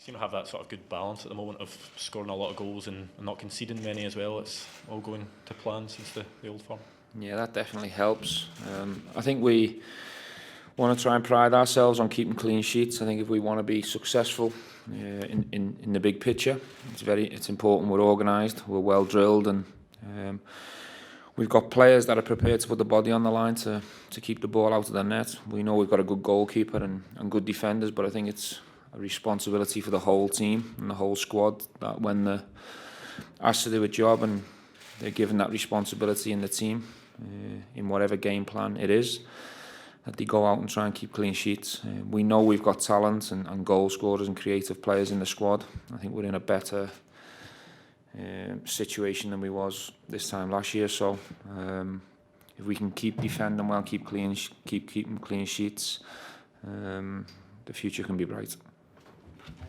seem to have that sort of good balance at the moment of scoring a lot of goals and not conceding many as well. It's all going to plan since the old firm. Yeah, that definitely helps. I think we want to try and pride ourselves on keeping clean sheets. I think if we want to be successful in the big picture, it's important we're organised, we're well drilled, and we've got players that are prepared to put the body on the line to keep the ball out of the net. We know we've got a good goalkeeper and good defenders, but I think it's a responsibility for the whole team and the whole squad that when they're asked to do a job and they're given that responsibility in the team, in whatever game plan it is, that they go out and try and keep clean sheets. We know we've got talent and goal scorers and creative players in the squad. I think we're in a better situation than we was this time last year. So if we can keep defending well, keep keeping clean sheets, the future can be bright.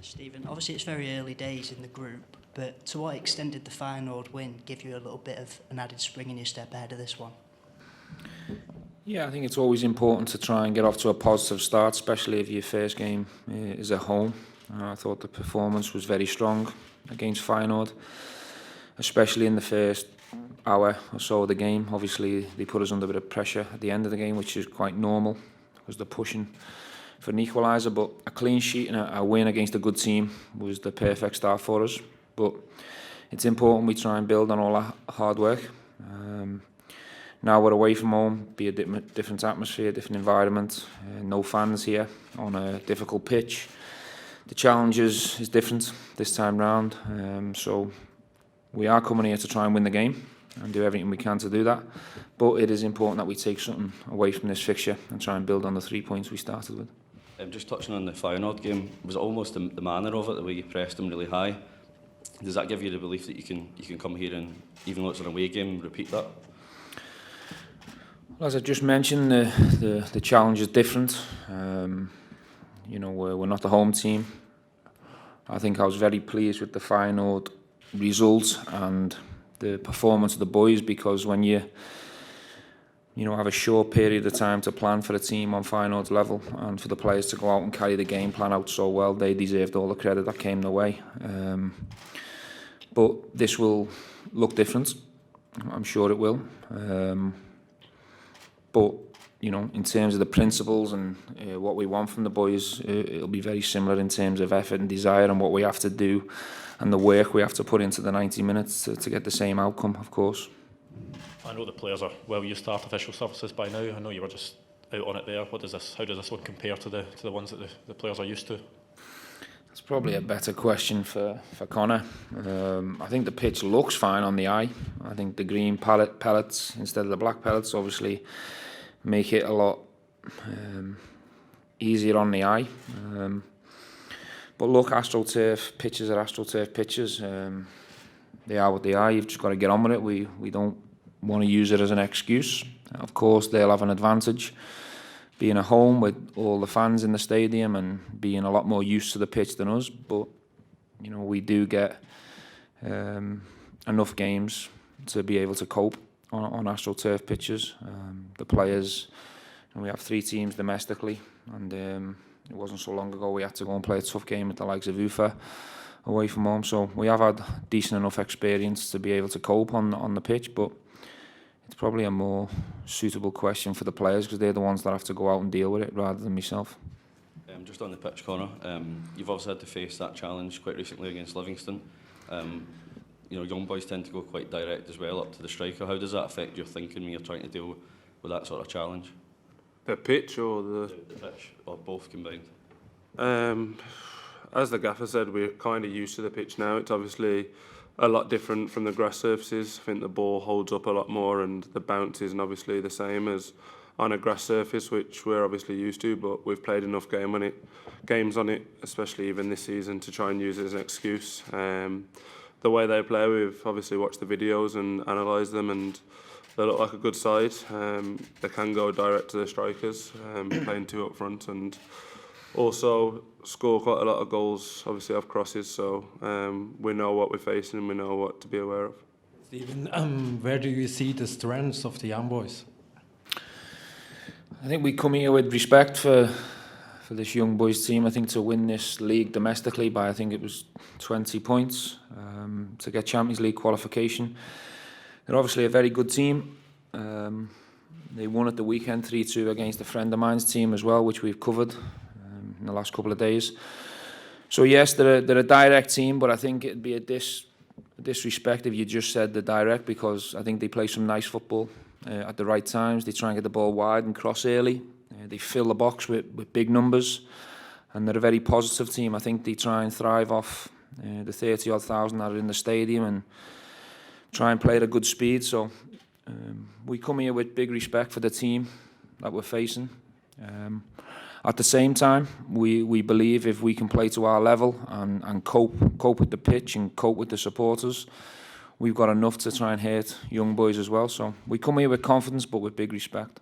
Stephen, obviously it's very early days in the group, but to what extent did the Feyenoord win give you a little bit of an added spring in your step ahead of this one? Yeah, I think it's always important to try and get off to a positive start, especially if your first game is at home. I thought the performance was very strong against Feyenoord, especially in the first hour or so of the game. Obviously, they put us under a bit of pressure at the end of the game, which is quite normal because they're pushing for an equaliser. But a clean sheet and a win against a good team was the perfect start for us. But it's important we try and build on all that hard work. Now we're away from home, be a different atmosphere, different environment, no fans here on a difficult pitch. The challenge is different this time round, so we are coming here to try and win the game and do everything we can to do that. But it is important that we take something away from this fixture and try and build on the 3 points we started with. Just touching on the Feyenoord game, was it almost the manner of it, the way you pressed them really high? Does that give you the belief that you can come here and, even though it's an away game, repeat that? Well, as I just mentioned, the challenge is different. We're not the home team. I think I was very pleased with the Feyenoord results and the performance of the boys, because when you have a short period of time to plan for a team on Feyenoord's level and for the players to go out and carry the game plan out so well, they deserved all the credit that came their way. But this will look different. I'm sure it will. But in terms of the principles and what we want from the boys, it'll be very similar in terms of effort and desire and what we have to do and the work we have to put into the 90 minutes to get the same outcome, of course. I know the players are well used to artificial surfaces by now. I know you were just out on it there. How does this one compare to the ones that the players are used to? That's probably a better question for Connor. I think the pitch looks fine on the eye. I think the green pellets instead of the black pellets obviously make it a lot easier on the eye. But look, AstroTurf pitches are AstroTurf pitches. They are what they are. You've just got to get on with it. We don't want to use it as an excuse. Of course, they'll have an advantage being at home with all the fans in the stadium and being a lot more used to the pitch than us. But we do get enough games to be able to cope on AstroTurf pitches. The players, we have 3 teams domestically, and it wasn't so long ago we had to go and play a tough game at the likes of Ufa away from home. So we have had decent enough experience to be able to cope on the pitch, but it's probably a more suitable question for the players because they're the ones that have to go out and deal with it rather than myself. Just on the pitch, Connor, you've obviously had to face that challenge quite recently against Livingston. Young boys tend to go quite direct as well up to the striker. How does that affect your thinking when you're trying to deal with that sort of challenge? The pitch or the pitch, or both combined? As the gaffer said, we're kind of used to the pitch now. It's obviously a lot different from the grass surfaces. I think the ball holds up a lot more and the bounce isn't obviously the same as on a grass surface, which we're obviously used to, but we've played enough games on it, especially even this season, to try and use it as an excuse. The way they play, we've obviously watched the videos and analysed them, and they look like a good side. They can go direct to the strikers, playing 2 up front, and also score quite a lot of goals, obviously off crosses, so we know what we're facing and we know what to be aware of. Stephen, where do you see the strengths of the Young Boys? I think we come here with respect for this young boys team. I think to win this league domestically by, I think it was 20 points, to get Champions League qualification. They're obviously a very good team. They won at the weekend 3-2 against a friend of mine's team as well, which we've covered in the last couple of days. So yes, they're a direct team, but I think it'd be a disrespect if you just said they're direct, because I think they play some nice football at the right times. They try and get the ball wide and cross early. They fill the box with big numbers, and they're a very positive team. I think they try and thrive off the 30-odd thousand that are in the stadium and try and play at a good speed. So we come here with big respect for the team that we're facing. At the same time, we believe if we can play to our level and cope with the pitch and cope with the supporters, we've got enough to try and hurt young boys as well. So we come here with confidence, but with big respect.